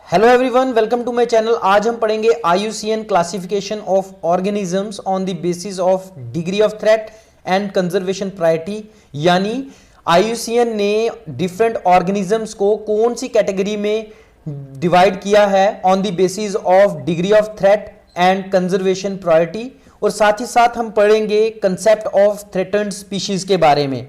Hello everyone, welcome to my channel. आज हम पढ़ेंगे IUCN classification of organisms on the basis of degree of threat and conservation priority. यानी IUCN ने different organisms को कौन सी कैटेगरी में डिवाइड किया है ऑन the basis of degree of threat and conservation प्रायोरिटी। और साथ ही साथ हम पढ़ेंगे कंसेप्ट ऑफ थ्रेटन्ड स्पीशीज के बारे में।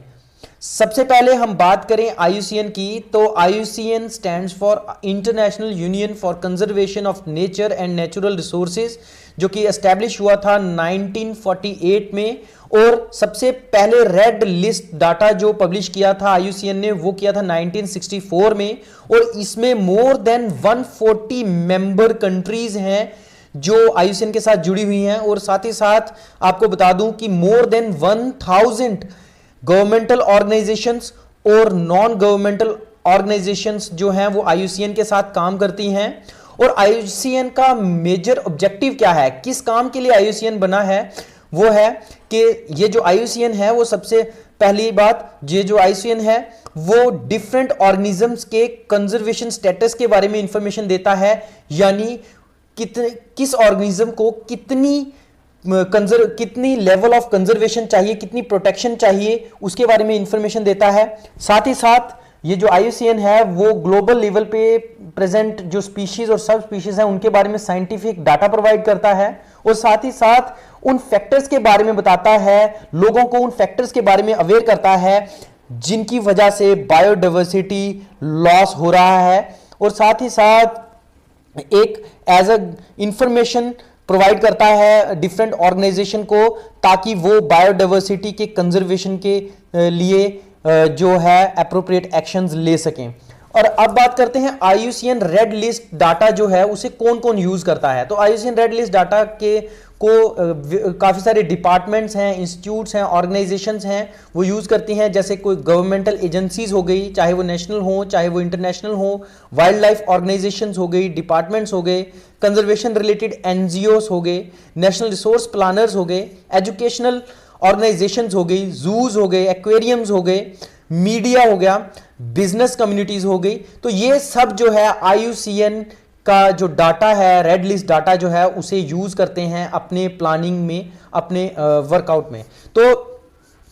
सबसे पहले हम बात करें IUCN की, तो IUCN stands for international union for conservation of nature and natural resources, जो कि एस्टैब्लिश हुआ था 1948 में। और सबसे पहले रेड लिस्ट डाटा जो पब्लिश किया था IUCN ने, वो किया था 1964 में। और इसमें मोर देन 140 मेंबर कंट्रीज हैं जो IUCN के साथ जुड़ी हुई हैं। और साथ ही साथ आपको बता दूं कि मोर देन 1000 गवर्नमेंटल ऑर्गेनाइजेशंस और नॉन गवर्नमेंटल ऑर्गेनाइजेशंस जो हैं वो IUCN के साथ काम करती हैं। और IUCN का मेजर ऑब्जेक्टिव क्या है, किस काम के लिए IUCN बना है, वो है कि ये जो IUCN है वो सबसे पहली बात, ये जो IUCN है वो डिफरेंट ऑर्गेनिजम्स के कंजर्वेशन स्टेटस के बारे में इंफॉर्मेशन देता है। यानी किस ऑर्गेनिज्म को कितनी लेवल ऑफ कंजर्वेशन चाहिए, कितनी प्रोटेक्शन चाहिए, उसके बारे में इंफॉर्मेशन देता है। साथ ही साथ ये जो IUCN है वो ग्लोबल लेवल पे प्रेजेंट जो स्पीशीज और सब स्पीशीज हैं उनके बारे में साइंटिफिक डाटा प्रोवाइड करता है। और साथ ही साथ उन फैक्टर्स के बारे में बताता है, लोगों को उन फैक्टर्स के बारे में अवेयर करता है जिनकी वजह से बायोडाइवर्सिटी लॉस हो रहा है। और साथ ही साथ एक एज अ इंफॉर्मेशन प्रोवाइड करता है डिफरेंट ऑर्गेनाइजेशन को, ताकि वो बायोडाइवर्सिटी के कंजर्वेशन के लिए जो है अप्रोप्रिएट एक्शंस ले सकें। और अब बात करते हैं IUCN रेड लिस्ट डाटा जो है उसे कौन कौन यूज करता है। तो IUCN रेड लिस्ट डाटा के काफी सारे डिपार्टमेंट्स हैं, इंस्टीट्यूट्स हैं, ऑर्गेनाइजेशंस हैं, वो यूज करती हैं। जैसे कोई गवर्नमेंटल एजेंसीज हो गई, चाहे वो नेशनल हो चाहे वो इंटरनेशनल हो, वाइल्ड लाइफ ऑर्गेनाइजेशंस हो गई, डिपार्टमेंट्स हो गए, कंजर्वेशन रिलेटेड NGOs हो गए, नेशनल रिसोर्स प्लानर्स हो गए, एजुकेशनल ऑर्गेनाइजेशंस हो गई, जूज हो गए, एक्वेरियम्स हो गए, मीडिया हो गया, बिजनेस कम्युनिटीज हो गई। तो ये सब जो है IUCN का जो डाटा है, रेड लिस्ट डाटा जो है, उसे यूज करते हैं अपने प्लानिंग में, अपने वर्कआउट में। तो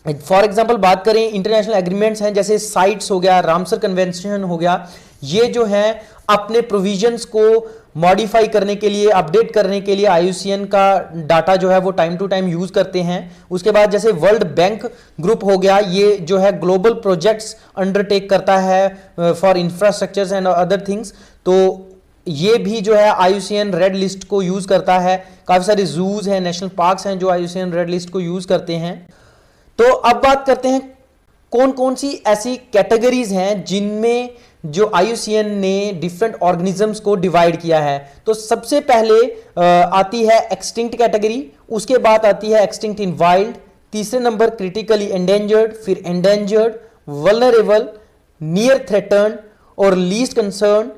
फॉर एग्जांपल बात करें, इंटरनेशनल एग्रीमेंट्स हैं जैसे साइट्स हो गया, रामसर कन्वेंशन हो गया, ये जो है अपने प्रोविजंस को मॉडिफाई करने के लिए, अपडेट करने के लिए IUCN का डाटा जो है वो टाइम टू टाइम यूज करते हैं। उसके बाद जैसे वर्ल्ड बैंक ग्रुप हो गया, ये जो है ग्लोबल प्रोजेक्ट्स अंडरटेक करता है for infrastructures and other things, तो ये भी जो है IUCN रेड लिस्ट को यूज करता है। काफी सारे जूज हैं, नेशनल पार्क्स हैं जो IUCN रेड लिस्ट को यूज करते हैं। तो अब बात करते हैं कौन कौन सी ऐसी कैटेगरीज हैं जिनमें जो IUCN ने डिफरेंट ऑर्गेनिजम्स को डिवाइड किया है। तो सबसे पहले आती है एक्सटिंक्ट कैटेगरी, उसके बाद आती है एक्सटिंक्ट इन वाइल्ड, तीसरे नंबर क्रिटिकली एंडेंजर्ड, फिर एंडेंजर्ड, वल्नरेबल, नियर थ्रेटन्ड और लीस्ट कंसर्न,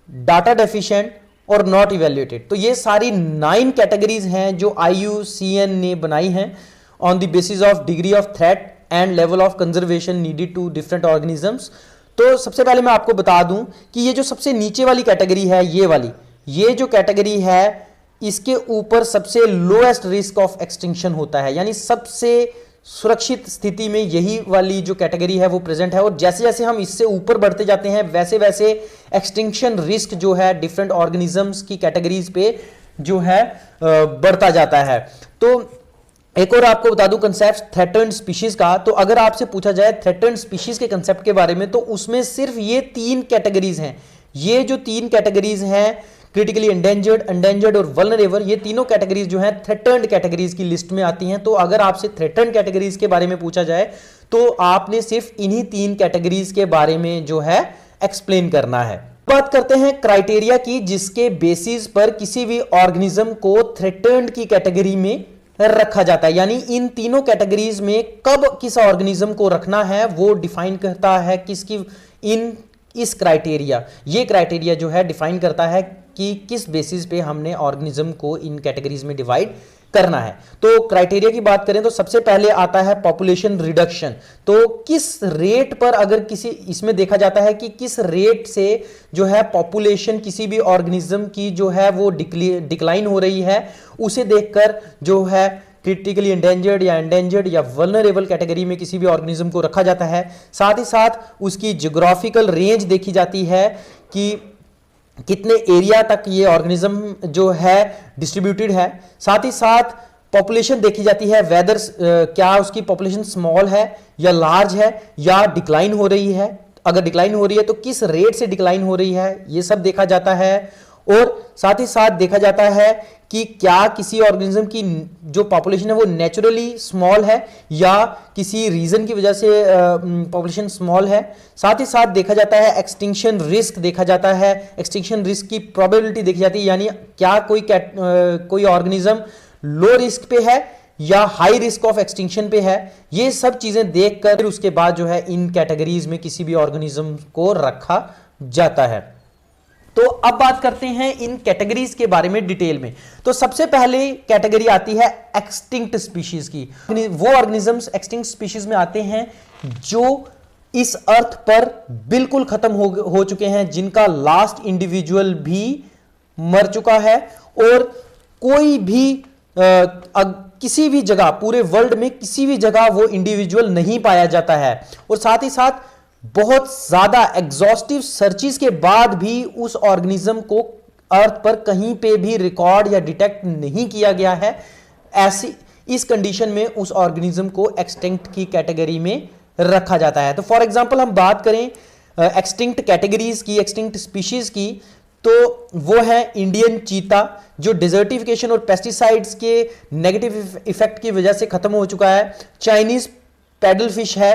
डाटा डेफिशिएंट और नॉट इवेल्युएटेड। तो ये सारी 9 कैटेगरीज हैं जो IUCN ने बनाई हैं on the basis of degree of threat and level of conservation needed to different organisms. तो सबसे पहले मैं आपको बता दूं कि ये जो सबसे नीचे वाली कैटेगरी है, ये वाली, ये जो कैटेगरी है, इसके ऊपर सबसे लोएस्ट रिस्क ऑफ एक्सटिंक्शन होता है। यानी सबसे सुरक्षित स्थिति में यही वाली जो कैटेगरी है वो प्रेजेंट है। और जैसे जैसे हम इससे ऊपर बढ़ते जाते हैं वैसे वैसे एक्सटिंक्शन रिस्क जो है डिफरेंट ऑर्गेनिजम्स की कैटेगरीज पे जो है बढ़ता जाता है। तो एक और आपको बता दूं कंसेप्ट थ्रेटन्ड स्पीशीज का। तो अगर आपसे पूछा जाए थ्रेटन्ड स्पीशीज के कंसेप्ट के बारे में, तो उसमें सिर्फ ये 3 कैटेगरीज हैं। ये जो 3 कैटेगरीज हैं, क्रिटिकली एंडेंजर्ड और वल्नरेबल, ये तीनों कैटेगरीज जो हैं थ्रेटन्ड कैटेगरीज की लिस्ट में आती हैं। तो अगर आपसे थ्रेटन्ड कैटेगरीज के बारे में पूछा जाए तो आपने सिर्फ इन्हीं 3 कैटेगरीज के बारे में जो है एक्सप्लेन करना है। बात करते हैं क्राइटेरिया की, जिसके बेसिस पर किसी भी ऑर्गेनिज्म को थ्रेटन्ड की कैटेगरी में रखा जाता है। यानी इन तीनों कैटेगरीज में कब किस ऑर्गेनिज्म को रखना है वो डिफाइन करता है इस क्राइटेरिया। ये क्राइटेरिया जो है डिफाइन करता है कि किस बेसिस पे हमने ऑर्गेनिज्म को इन कैटेगरीज में डिवाइड करना है। तो क्राइटेरिया की बात करें तो सबसे पहले आता है पॉपुलेशन रिडक्शन। तो किस रेट पर, अगर किसी इसमें देखा जाता है कि किस रेट से जो है पॉपुलेशन किसी भी ऑर्गेनिज्म की जो है वो डिक्लाइन हो रही है, उसे देखकर जो है क्रिटिकली एंडेंजर्ड या एंडेंजर्ड या वल्नरेबल कैटेगरी में किसी भी ऑर्गेनिज्म को रखा जाता है। साथ ही साथ उसकी ज्योग्राफिकल रेंज देखी जाती है कि कितने एरिया तक ये ऑर्गेनिज्म जो है डिस्ट्रीब्यूटेड है। साथ ही साथ पॉपुलेशन देखी जाती है, वेदर क्या उसकी पॉपुलेशन स्मॉल है या लार्ज है या डिक्लाइन हो रही है। अगर डिक्लाइन हो रही है तो किस रेट से डिक्लाइन हो रही है, ये सब देखा जाता है। और साथ ही साथ देखा जाता है कि क्या किसी ऑर्गेनिज्म की जो पॉपुलेशन है वो नेचुरली स्मॉल है या किसी रीजन की वजह से पॉपुलेशन स्मॉल है। साथ ही साथ देखा जाता है एक्सटिंक्शन रिस्क देखा जाता है, एक्सटिंक्शन रिस्क की प्रोबेबिलिटी देखी जाती है, यानी क्या कोई ऑर्गेनिज्म लो रिस्क पे है या हाई रिस्क ऑफ एक्सटिंक्शन पे है। ये सब चीजें देखकर उसके बाद जो है इन कैटेगरीज में किसी भी ऑर्गेनिज्म को रखा जाता है। तो अब बात करते हैं इन कैटेगरीज के बारे में डिटेल में। तो सबसे पहले कैटेगरी आती है एक्सटिंक्ट स्पीशीज की। वो ऑर्गेनिजम्स एक्सटिंक्ट स्पीशीज में आते हैं जो इस अर्थ पर बिल्कुल खत्म हो चुके हैं, जिनका लास्ट इंडिविजुअल भी मर चुका है और कोई भी किसी भी जगह, पूरे वर्ल्ड में किसी भी जगह वो इंडिविजुअल नहीं पाया जाता है। और साथ ही साथ बहुत ज्यादा एग्जॉस्टिव सर्चिस के बाद भी उस ऑर्गेनिज्म को अर्थ पर कहीं पे भी रिकॉर्ड या डिटेक्ट नहीं किया गया है। ऐसी इस कंडीशन में उस ऑर्गेनिज्म को एक्सटिंक्ट की कैटेगरी में रखा जाता है। तो फॉर एग्जांपल हम बात करें एक्सटिंक्ट कैटेगरीज की, एक्सटिंक्ट स्पीशीज की, तो वो है इंडियन चीता, जो डिजर्टिफिकेशन और पेस्टिसाइड्स के नेगेटिव इफेक्ट की वजह से खत्म हो चुका है। चाइनीज पैडल फिश है,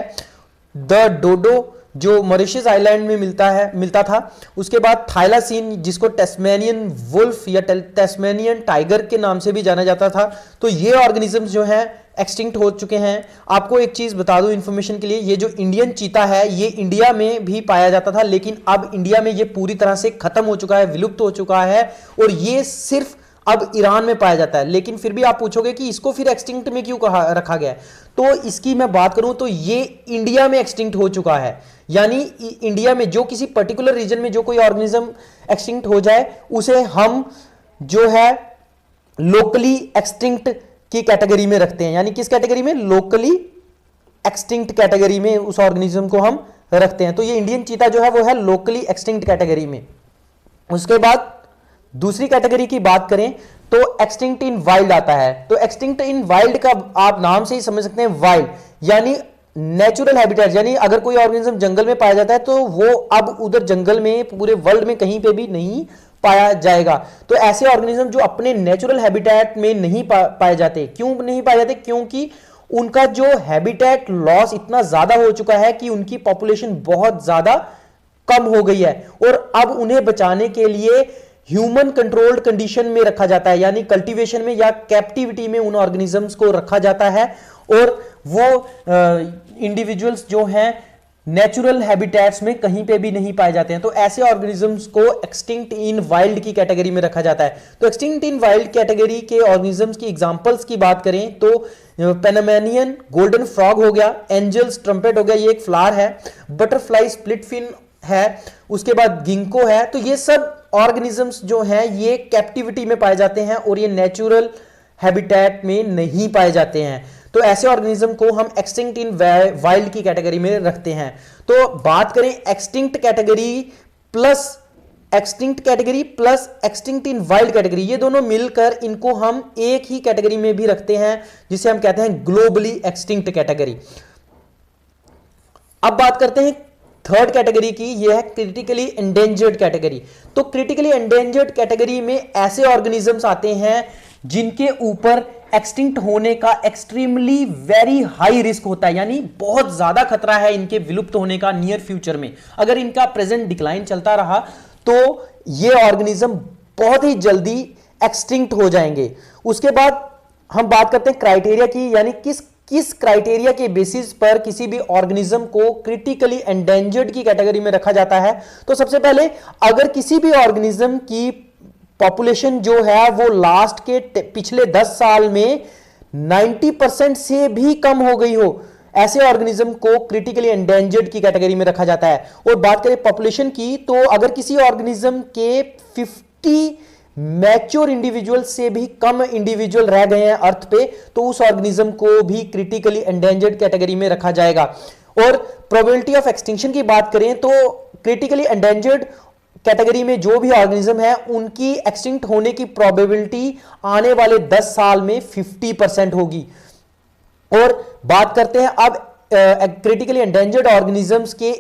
द डोडो जो मॉरिशस आइलैंड में मिलता था। उसके बाद थाइलासीन, जिसको टेस्मेनियन वुल्फ या टेस्मेनियन टाइगर के नाम से भी जाना जाता था। तो ये ऑर्गेनिजम्स जो हैं एक्सटिंक्ट हो चुके हैं। आपको एक चीज बता दूं इन्फॉर्मेशन के लिए, ये जो इंडियन चीता है ये इंडिया में भी पाया जाता था, लेकिन अब इंडिया में ये पूरी तरह से खत्म हो चुका है, विलुप्त हो चुका है और ये सिर्फ अब ईरान में पाया जाता है। लेकिन फिर भी आप पूछोगे कि इसको फिर एक्सटिंक्ट में क्यों रखा गया है, तो इसकी मैं बात करूं तो ये इंडिया में एक्सटिंक्ट हो चुका है। यानी इंडिया में जो किसी पर्टिकुलर रीजन में जो कोई ऑर्गेनिज्म एक्सटिंक्ट हो जाए, उसे हम जो है लोकली एक्सटिंक्ट की कैटेगरी में रखते हैं। यानी किस कैटेगरी में? लोकली एक्सटिंक्ट कैटेगरी में उस ऑर्गेनिज्म को हम रखते हैं। तो ये इंडियन चीता जो है वो है लोकली एक्सटिंक्ट कैटेगरी में। उसके बाद दूसरी कैटेगरी की बात करें तो एक्सटिंक्ट इन वाइल्ड आता है। तो एक्सटिंक्ट इन वाइल्ड का आप नाम से ही समझ सकते हैं, वाइल्ड यानी नेचुरल हैबिटेट, यानी अगर कोई ऑर्गेनिज्म जंगल में पाया जाता है तो वो अब उधर जंगल में पूरे वर्ल्ड में कहीं पे भी नहीं पाया जाएगा। तो ऐसे ऑर्गेनिज्म जो अपने नेचुरल हैबिटेट में नहीं पाए जाते, क्यों नहीं पाए जाते? क्योंकि उनका जो हैबिटेट लॉस इतना ज्यादा हो चुका है कि उनकी पॉपुलेशन बहुत ज्यादा कम हो गई है और अब उन्हें बचाने के लिए ह्यूमन कंट्रोल्ड कंडीशन में रखा जाता है, यानी कल्टीवेशन में या कैप्टिविटी में उन ऑर्गेनिजम्स को रखा जाता है और वो इंडिविजुअल्स जो हैं नेचुरल हैबिटेट्स में कहीं पे भी नहीं पाए जाते हैं। तो ऐसे ऑर्गेनिजम्स को एक्सटिंक्ट इन वाइल्ड की कैटेगरी में रखा जाता है। तो एक्सटिंक्ट इन वाइल्ड कैटेगरी के ऑर्गेनिजम्स की एग्जांपल्स की बात करें तो पेनामेनियन गोल्डन फ्रॉग हो गया, एंजल्स ट्रम्पेट हो गया, ये एक फ्लावर है, बटरफ्लाई स्प्लिट फिन है, उसके बाद गिंको है। तो ये सब ऑर्गेनिजम्स जो हैं ये कैप्टिविटी में पाए जाते हैं और ये नेचुरल हैबिटेट में नहीं पाए जाते हैं। तो ऐसे ऑर्गेनिज्म को हम एक्सटिंक्ट इन वाइल्ड की कैटेगरी में रखते हैं। तो बात करें एक्सटिंक्ट कैटेगरी प्लस एक्सटिंक्ट इन वाइल्ड कैटेगरी, ये दोनों मिलकर इनको हम एक ही कैटेगरी में भी रखते हैं, जिसे हम कहते हैं ग्लोबली एक्सटिंक्ट कैटेगरी। अब बात करते हैं थर्ड कैटेगरी की, यह है क्रिटिकली एंडेंजर्ड कैटेगरी। तो क्रिटिकली एंडेंजर्ड कैटेगरी में ऐसे ऑर्गेनिजम्स आते हैं जिनके ऊपर एक्सटिंक्ट होने का एक्सट्रीमली वेरी हाई रिस्क होता है, यानी बहुत ज्यादा खतरा है इनके विलुप्त होने का नियर फ्यूचर में। अगर इनका प्रेजेंट डिक्लाइन चलता रहा तो ये ऑर्गेनिज्म बहुत ही जल्दी एक्सटिंक्ट हो जाएंगे। उसके बाद हम बात करते हैं क्राइटेरिया की, यानी किस क्राइटेरिया के बेसिस पर किसी भी ऑर्गेनिज्म को क्रिटिकली एंडेंजर्ड की कैटेगरी में रखा जाता है। तो सबसे पहले अगर किसी भी ऑर्गेनिज्म की पॉपुलेशन जो है वो लास्ट के पिछले 10 साल में 90% से भी कम हो गई हो, ऐसे ऑर्गेनिज्म को क्रिटिकली एंडेंजर्ड की कैटेगरी में रखा जाता है। और बात करें पॉपुलेशन की, तो अगर किसी ऑर्गेनिज्म के 50 मैच्योर इंडिविजुअल से भी कम इंडिविजुअल रह गए हैं अर्थ पे, तो उस ऑर्गेनिज्म को भी क्रिटिकली एंडेंजर्ड कैटेगरी में रखा जाएगा। और प्रोबेबिलिटी ऑफ एक्सटिंक्शन की बात करें तो क्रिटिकली एंडेंजर्ड कैटेगरी में जो भी ऑर्गेनिज्म है उनकी एक्सटिंक्ट होने की प्रोबेबिलिटी आने वाले 10 साल में 50% होगी। और बात करते हैं अब क्रिटिकली एंडेंजर्ड ऑर्गेनिजम्स के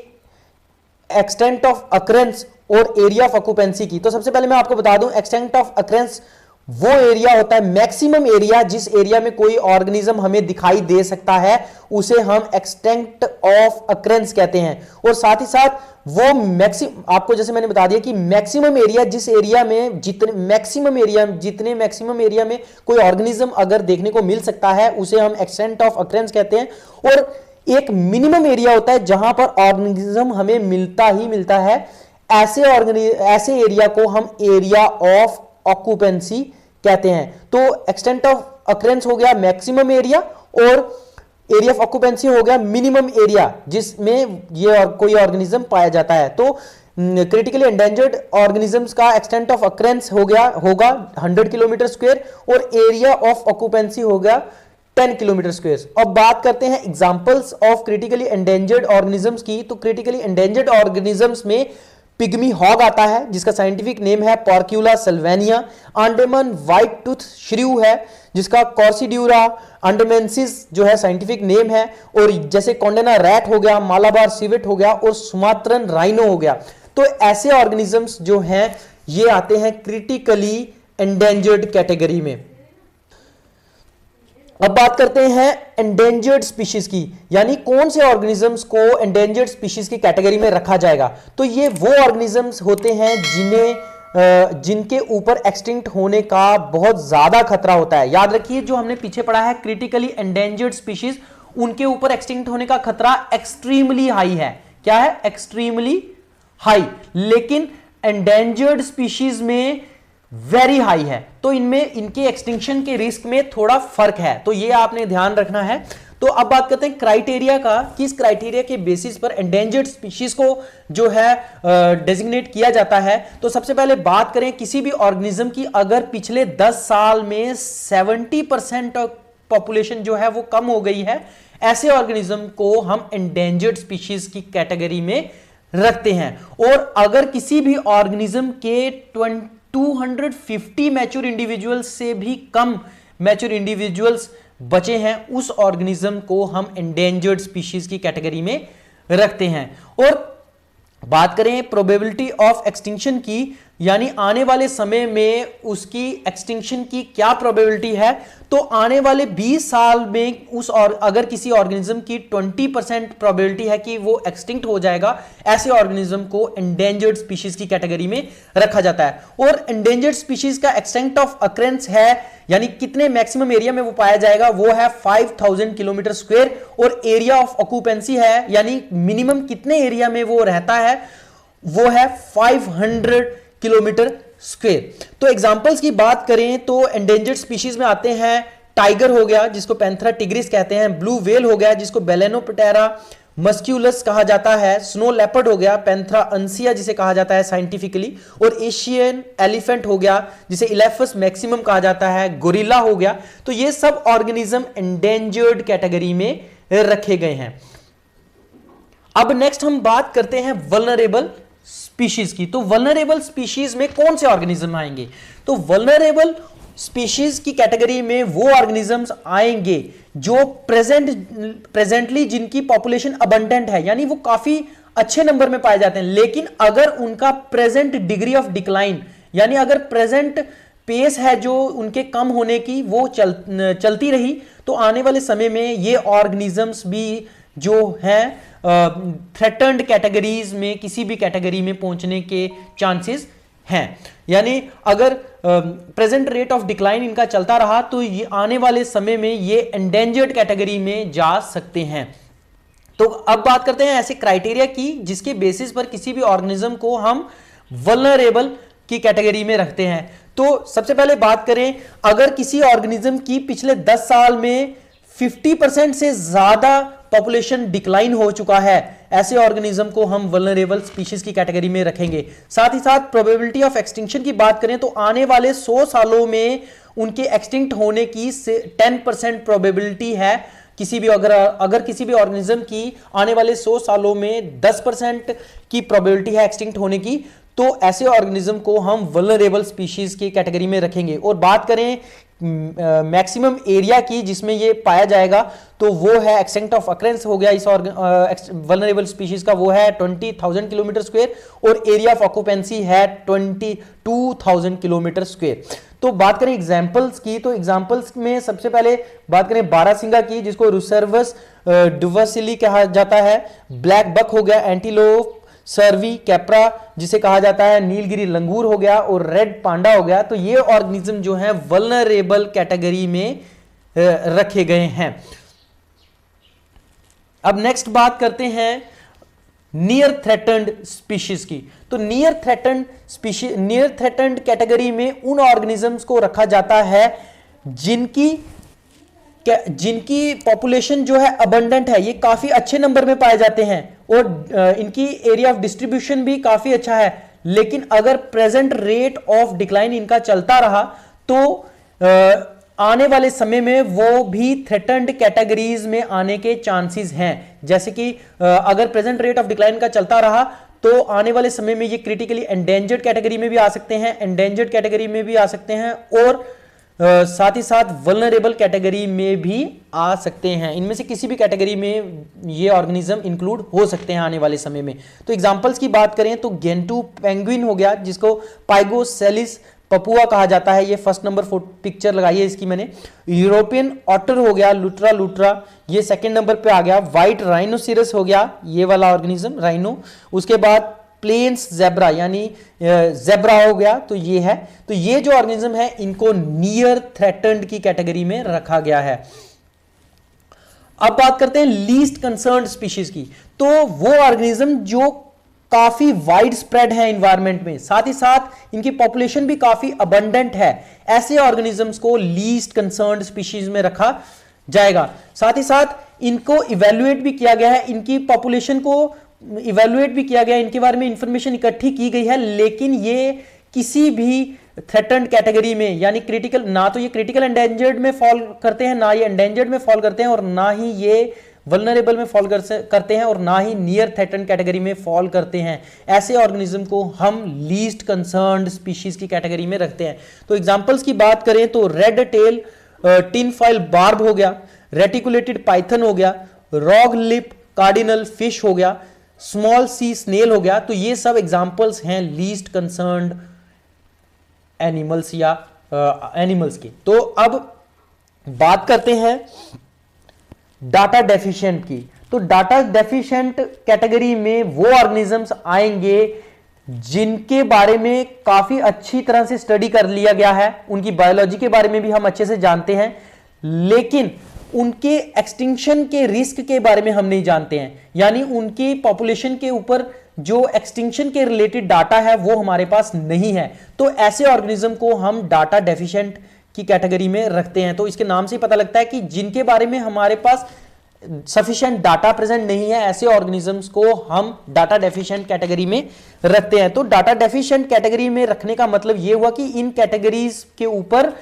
एक्सटेंट ऑफ अकरेंस और एरिया ऑफ ऑक्यूपेंसी की। तो सबसे पहले मैं आपको बता दूं, एक्सटेंट ऑफ अकरेंस वो एरिया होता है, मैक्सिमम एरिया जिस एरिया में कोई ऑर्गेनिज्म हमें दिखाई दे सकता है उसे हम एक्सटेंट ऑफ अकरेंस कहते हैं। और साथ ही साथ वो आपको जैसे मैंने बता दिया कि मैक्सिमम एरिया जिस एरिया में जितने मैक्सिमम एरिया में कोई ऑर्गेनिज्म अगर देखने को मिल सकता है उसे हम एक्सटेंट ऑफ अकरेंस कहते हैं। और एक मिनिमम एरिया होता है जहां पर ऑर्गेनिज्म हमें मिलता ही मिलता है, ऐसे एरिया को हम एरिया ऑफ ऑक्यूपेंसी कहते हैं। तो एक्सटेंट ऑफ अकरेंस हो गया मैक्सिमम एरिया और एरिया ऑफ ऑक्यूपेंसी हो गया मिनिमम एरिया जिसमें ये कोई ऑर्गेनिज्म पाया जाता है। तो क्रिटिकली एंडेंजर्ड ऑर्गेनिजम्स का एक्सटेंट ऑफ अकरेंस होगा 100 किलोमीटर स्क्वायर और एरिया ऑफ ऑक्यूपेंसी होगा 10 किलोमीटर स्क्वायर। अब बात करते हैं examples of critically endangered organisms की। तो क्रिटिकली एंडेंजर्ड ऑर्गेनिजम्स में पिग्मी हॉग आता है जिसका साइंटिफिक नेम है पोर्क्यूला सिल्वेनिया। अंडमान व्हाइट टूथ श्रीव है जिसका कॉर्सिड्यूरा अंडमेंसिस जो है साइंटिफिक नेम है। और जैसे कोंडेना रैट हो गया, मालाबार सिवेट हो गया और सुमात्रन राइनो हो गया। तो ऐसे ऑर्गेनिजम्स जो हैं ये आते हैं क्रिटिकली एंडेंजर्ड कैटेगरी में। अब बात करते हैं एंडेंजर्ड स्पीशीज की, यानी कौन से ऑर्गेनिजम्स को एंडेंजर्ड स्पीशीज की कैटेगरी में रखा जाएगा। तो ये वो ऑर्गेनिजम्स होते हैं जिनके ऊपर एक्सटिंक्ट होने का बहुत ज्यादा खतरा होता है। याद रखिए जो हमने पीछे पढ़ा है क्रिटिकली एंडेंजर्ड स्पीशीज, उनके ऊपर एक्सटिंक्ट होने का खतरा एक्सट्रीमली हाई है। क्या है? Extremely high. लेकिन एंडेंजर्ड स्पीशीज में वेरी हाई है। तो इनमें इनके एक्सटिंक्शन के रिस्क में थोड़ा फर्क है, तो ये आपने ध्यान रखना है। तो अब बात करते हैं क्राइटेरिया का, किस क्राइटेरिया के बेसिस पर एंडेंजर्ड स्पीशीज को जो है डेजिग्नेट किया जाता है। तो सबसे पहले बात करें किसी भी ऑर्गेनिज्म की अगर पिछले 10 साल में 70% पॉपुलेशन जो है वो कम हो गई है, ऐसे ऑर्गेनिज्म को हम एंडेंजर्ड स्पीशीज की कैटेगरी में रखते हैं। और अगर किसी भी ऑर्गेनिज्म के 250 मैच्योर इंडिविजुअल्स से भी कम मैच्योर इंडिविजुअल्स बचे हैं, उस ऑर्गेनिज्म को हम एंडेंजर्ड स्पीशीज की कैटेगरी में रखते हैं। और बात करें प्रोबेबिलिटी ऑफ एक्सटिंक्शन की, यानी आने वाले समय में उसकी एक्सटिंक्शन की क्या प्रोबेबिलिटी है, तो आने वाले 20 साल में अगर किसी ऑर्गेनिज्म की 20% प्रोबेबिलिटी है कि वो एक्सटिंक्ट हो जाएगा, ऐसे ऑर्गेनिज्म को एंडेंजर्ड स्पीशीज की कैटेगरी में रखा जाता है। और एंडेंजर्ड स्पीशीज का एक्सटेंट ऑफ अकरेंस है, यानी कितने मैक्सिमम एरिया में वो पाया जाएगा, वो है 5000 किलोमीटर स्क्वायर। और एरिया ऑफ ऑक्यूपेंसी है, यानी मिनिमम कितने एरिया में वो रहता है, वो है 500 किलोमीटर स्क्वायर। तो एग्जांपल्स की बात करें तो एंडेंजर्ड स्पीशीज में आते हैं टाइगर हो गया जिसको पैंथरा टिग्रिस कहते हैं, ब्लू व्हेल हो गया जिसको बेलेनोप्टेरा मस्क्यूलस कहा जाता है, स्नो लेपर्ड हो गया पैंथरा अंसिया जिसे कहा जाता है साइंटिफिकली, और एशियन एलिफेंट हो गया जिसे इलेफस मैक्सिमम कहा जाता है, गोरिल्ला हो गया। तो ये सब ऑर्गेनिज्म एंडेंजर्ड कैटेगरी में रखे गए हैं। अब नेक्स्ट हम बात करते हैं वल्नरेबल स्पीशीज की। तो वल्नरेबल स्पीशीज में कौन से ऑर्गेनिज्म आएंगे, तो वल्नरेबल स्पीशीज की कैटेगरी में वो ऑर्गेनिजम्स आएंगे जो प्रेजेंटली जिनकी पॉपुलेशन अबंडेंट है, यानी वो काफी अच्छे नंबर में पाए जाते हैं, लेकिन अगर उनका प्रेजेंट डिग्री ऑफ डिक्लाइन, यानी अगर प्रेजेंट पेस है जो उनके कम होने की वो चलती रही, तो आने वाले समय में ये ऑर्गेनिजम्स भी जो हैं थ्रेटन्ड कैटेगरीज में किसी भी कैटेगरी में पहुंचने के चांसेस हैं। यानी अगर प्रेजेंट रेट ऑफ डिक्लाइन इनका चलता रहा तो ये आने वाले समय में ये एंडेंजर्ड कैटेगरी में जा सकते हैं। तो अब बात करते हैं ऐसे क्राइटेरिया की जिसके बेसिस पर किसी भी ऑर्गेनिज्म को हम वल्नरेबल की कैटेगरी में रखते हैं। तो सबसे पहले बात करें, अगर किसी ऑर्गेनिज्म की पिछले 10 साल में 50% से ज्यादा पॉपुलेशन डिक्लाइन हो चुका है, ऐसे ऑर्गेनिज्म को हम वल्नरेबल स्पीशीज की कैटेगरी में रखेंगे। साथ ही साथ प्रोबेबिलिटी ऑफ एक्सटिंक्शन की बात करें तो आने वाले 100 सालों में उनके एक्सटिंक्ट होने की 10% प्रोबेबिलिटी है। किसी भी अगर किसी भी ऑर्गेनिज्म की आने वाले 100 सालों में 10% की प्रोबेबिलिटी है एक्सटिंक्ट होने की, तो ऐसे ऑर्गेनिज्म को हम वल्नरेबल स्पीशीज की कैटेगरी में रखेंगे। और बात करें मैक्सिमम एरिया की जिसमें ये पाया जाएगा, तो वो है एक्सटेंट ऑफ अकरेंस हो गया इस वल्नरेबल स्पीशीज का, वो है 20,000 किलोमीटर स्क्वायर, और एरिया ऑफ ऑक्यूपेंसी है 22,000 किलोमीटर स्क्वायर। तो बात करें एग्जांपल्स की, तो एग्जांपल्स में सबसे पहले बात करें बारासिंगा की, जिसको रुसर्वस डुवर्सिली कहा जाता है, ब्लैक बक हो गया, एंटीलोप सर्वी कैप्रा जिसे कहा जाता है, नीलगिरी लंगूर हो गया, और रेड पांडा हो गया। तो ये ऑर्गेनिज्म जो है वल्नरेबल कैटेगरी में रखे गए हैं। अब नेक्स्ट बात करते हैं नियर थ्रेटन्ड स्पीशीज की। तो नियर थ्रेटन्ड कैटेगरी में उन ऑर्गेनिजम्स को रखा जाता है जिनकी पॉपुलेशन जो है अबंडेंट है, ये काफी अच्छे नंबर में पाए जाते हैं, और इनकी एरिया ऑफ डिस्ट्रीब्यूशन भी काफी अच्छा है। लेकिन अगर प्रेजेंट रेट ऑफ डिक्लाइन इनका चलता रहा तो आने वाले समय में वो भी थ्रेटन्ड कैटेगरीज में आने के चांसेस हैं। जैसे कि अगर प्रेजेंट रेट ऑफ डिक्लाइन का चलता रहा तो आने वाले समय में ये क्रिटिकली एंडेंजर्ड कैटेगरी में भी आ सकते हैं, एंडेंजर्ड कैटेगरी में भी आ सकते हैं, और साथ ही साथ वल्नरेबल कैटेगरी में भी आ सकते हैं। इनमें से किसी भी कैटेगरी में ये ऑर्गेनिज्म इंक्लूड हो सकते हैं आने वाले समय में। तो एग्जांपल्स की बात करें तो गेंटू पेंगुइन हो गया, जिसको पाइगोसेलिस पपुआ कहा जाता है, ये फर्स्ट नंबर पिक्चर लगाई है इसकी मैंने। यूरोपियन ऑटर हो गया, लुट्रा लुट्रा, ये सेकंड नंबर पे आ गया। व्हाइट राइनोसिरस हो गया, ये वाला ऑर्गेनिज्म राइनो। उसके बाद प्लेन्स जेब्रा यानी जेब्रा हो गया, तो ये है। तो ये जो ऑर्गेनिज्म है इनको नियर थ्रेटन्ड की कैटेगरी में रखा गया है। अब बात करते हैं लीस्ट कंसर्न्ड स्पीशीज की। तो वो ऑर्गेनिज्म जो काफी वाइड स्प्रेड है एनवायरनमेंट में, साथ ही साथ इनकी पॉपुलेशन भी काफी अबंडेंट है, ऐसे ऑर्गेनिजम्स को लीस्ट कंसर्न्ड स्पीशीज में रखा जाएगा। साथ ही साथ इनको इवेल्युएट भी किया गया है, इनकी पॉपुलेशन को इवेल्युएट भी किया गया, इनके बारे में इंफॉर्मेशन इकट्ठी की गई है, लेकिन ये किसी भी थ्रेटन्ड कैटेगरी में यानी क्रिटिकल, ना तो ये क्रिटिकल एंडेंजर्ड में फॉल करते हैं, ना ये एंडेंजर्ड में फॉल करते हैं, और ना ही ये वल्नरेबल में फॉल करते हैं, और ना ही नियर थ्रेटन्ड कैटेगरी में फॉल करते हैं। ऐसे ऑर्गेनिज्म को हम लीस्ट कंसर्न्ड स्पीशीज की कैटेगरी में रखते हैं। तो एग्जांपल्स की बात करें तो red tell tin foil barb हो गया, रेटिकुलेटेड पाइथन हो गया, रॉग लिप कार्डिनल फिश हो गया, स्मॉल सी स्नेल हो गया। तो ये सब एग्जांपल्स हैं लीस्ट कंसर्न्ड एनिमल्स या एनिमल्स की। तो अब बात करते हैं डाटा डेफिशिएंट की। तो डाटा डेफिशिएंट कैटेगरी में वो ऑर्गेनिजम्स आएंगे जिनके बारे में काफी अच्छी तरह से स्टडी कर लिया गया है, उनकी बायोलॉजी के बारे में भी हम अच्छे से जानते हैं, लेकिन उनके एक्सटिंक्शन के रिस्क के बारे में हम नहीं जानते हैं। यानी उनकी पॉपुलेशन के ऊपर जो एक्सटिंक्शन के रिलेटेड डाटा है वो हमारे पास नहीं है। तो ऐसे ऑर्गेनिज्म को हम डाटा डेफिशिएंट की कैटेगरी में रखते हैं। तो इसके नाम से ही पता लगता है कि जिनके बारे में हमारे पास सफिशिएंट डाटा प्रेजेंट नहीं है, ऐसे ऑर्गेनिजम्स को हम डाटा डेफिशिएंट कैटेगरी में रखते हैं। तो डाटा डेफिशिएंट कैटेगरी में रखने का मतलब यह हुआ कि इन कैटेगरीज के ऊपर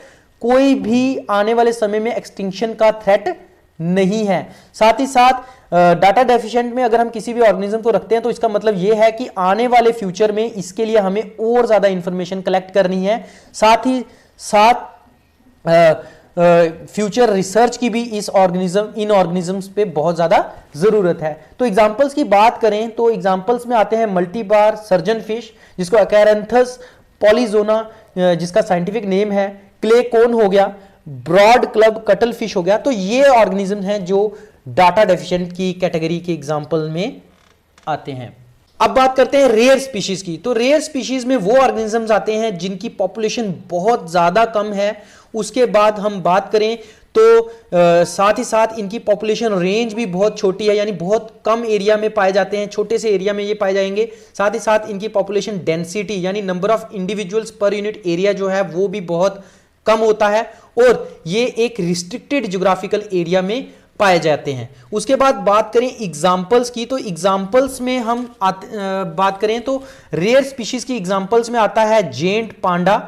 कोई भी आने वाले समय में एक्सटिंक्शन का थ्रेट नहीं है। साथ ही साथ डाटा डेफिशिएंट में अगर हम किसी भी ऑर्गेनिज्म को रखते हैं तो इसका मतलब यह है कि आने वाले फ्यूचर में इसके लिए हमें और ज्यादा इंफॉर्मेशन कलेक्ट करनी है, साथ ही साथ फ्यूचर रिसर्च की भी इन ऑर्गेनिजम्स पे बहुत ज्यादा जरूरत है। तो एग्जांपल्स की बात करें तो एग्जांपल्स में आते हैं मल्टीबार सर्जन फिश, जिसको अकैरंथस पॉलीजोना जिसका साइंटिफिक नेम है, क्ले कोन हो गया, ब्रॉड क्लब कटल फिश हो गया। तो ये ऑर्गेनिज्म हैं जो डाटा डेफिशिएंट की कैटेगरी के एग्जांपल में आते हैं। अब बात करते हैं रेयर स्पीशीज की। तो रेयर स्पीशीज में वो ऑर्गेनिजम्स आते हैं जिनकी पॉपुलेशन बहुत ज्यादा कम है उसके बाद हम बात करें तो साथ ही साथ इनकी पॉपुलेशन रेंज भी बहुत छोटी है, यानी बहुत कम एरिया में पाए जाते हैं, छोटे से एरिया में ये पाए जाएंगे। साथ ही साथ इनकी पॉपुलेशन डेंसिटी यानी number of individuals per unit area जो है वो भी बहुत कम होता है, और ये एक रिस्ट्रिक्टेड ज्योग्राफिकल एरिया में पाए जाते हैं। उसके बाद बात करें एग्जाम्पल्स की, तो एग्जाम्पल्स में हम बात करें तो रेयर स्पीशीज की एग्जाम्पल्स में आता है जेंट पांडा,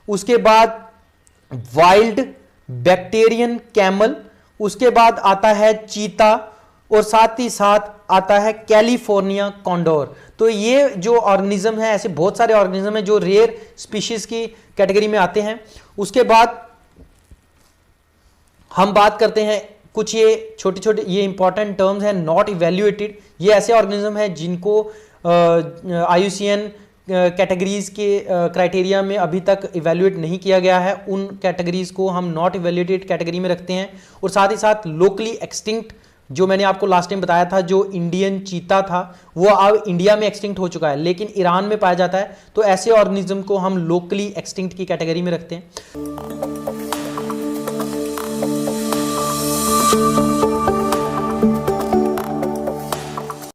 उसके बाद वाइल्ड बैक्टीरियन कैमल, उसके बाद आता है चीता, और साथ ही साथ आता है कैलिफोर्निया कॉन्डोर। तो ये जो ऑर्गेनिज्म है, ऐसे बहुत सारे ऑर्गेनिज्म हैं जो रेयर स्पीशीज की कैटेगरी में आते हैं। उसके बाद हम बात करते हैं कुछ ये छोटे छोटे ये इंपॉर्टेंट टर्म्स हैं, नॉट इवेल्युएटेड। ये ऐसे ऑर्गेनिज्म है जिनको IUCN कैटेगरीज के क्राइटेरिया में अभी तक इवेल्युएट नहीं किया गया है, उन कैटेगरीज को हम नॉट इवेल्युएटेड कैटेगरी में रखते हैं। और साथ ही साथ लोकली एक्सटिंक्ट, जो मैंने आपको लास्ट टाइम बताया था, जो इंडियन चीता था वो अब इंडिया में एक्सटिंक्ट हो चुका है लेकिन ईरान में पाया जाता है, तो ऐसे ऑर्गेनिज्म को हम लोकली एक्सटिंक्ट की कैटेगरी में रखते हैं।